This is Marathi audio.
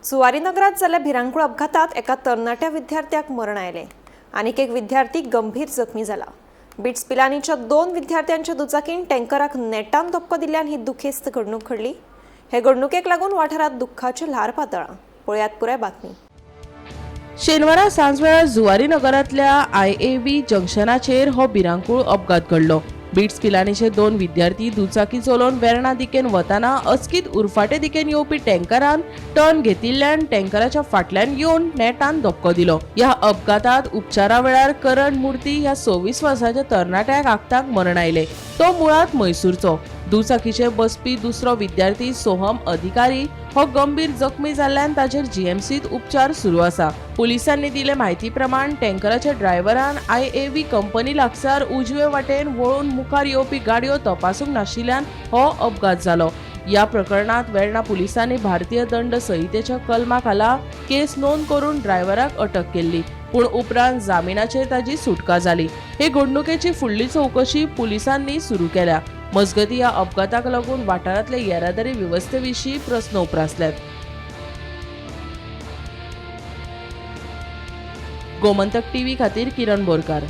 जुवारी नगरात जाल्ल्या भिरांकूळ अपघातात एका तरणाट्या विद्यार्थ्याक मरण आयले। आनीक एक विद्यार्थी गंभीर जखमी जाला। बिट्स पिलानीच्या 2 विद्यार्थ्यांच्या दुचाकीन टँकराक नेटान धपको दिल्ल्यान ही दुखेस्त घडणूक घडली। हे घडणुकेक लागून वाठारात दुख्खाची ल्हार पातळ्ळा। पळयात पुराय बातमी। शेनवारा सांजवेळा जुवारी नगरातल्या IAV जंक्शनाचेर हो भिरांकूळ अपघात घडलो। बिट्स पिलानीचे 2 विद्यार्थी दुचाकी चलोवन वेर्णा दिकेन वताना अचकीत उरफाटे दिकेन येवपी टँकरान टर्न घेतिल्ल्यान टँकराच्या फाटल्यान येवन नेटान धपको दिलो। ह्या अपघातात उपचारा वेळार करण मूर्ती ह्या 26 वर्साच्या तरणाट्याक आगताक मरण आयले। तो मुळात मैसूरचो। दुचाकीचे बसपी दुसरो विद्यार्थी सोहम अधिकारी हो गंभीर जखमी जाल्ल्यान ताचेर GMCत उपचार सुरू आसा। पुलिसांनी दिले माहिती प्रमाण टँकराच्या ड्रायव्हरान IAV कंपनी लागसार उजवे वाटेन वळून मुखार येवपी गाडयो तपासूंक नाशिल्ल्यान हो अपघात जालो। या प्रकरणात वेर्णा पुलिसांनी भारतीय दंड संहितेच्या कलमा खाला केस नोंद करून ड्रायव्हराक अटक केली, पूण उपरांत जामिनाचेर ताची सुटका जाली। हे घडणुकेची फुडली चौकशी पुलिसांनी सुरू केल्या। मजगती या अपघाताक लागून वाठारांतले येरादारी वेवस्थेविशीं प्रस्न उपरासल्यात। गोमंतक TV खातीर किरण बोरकार।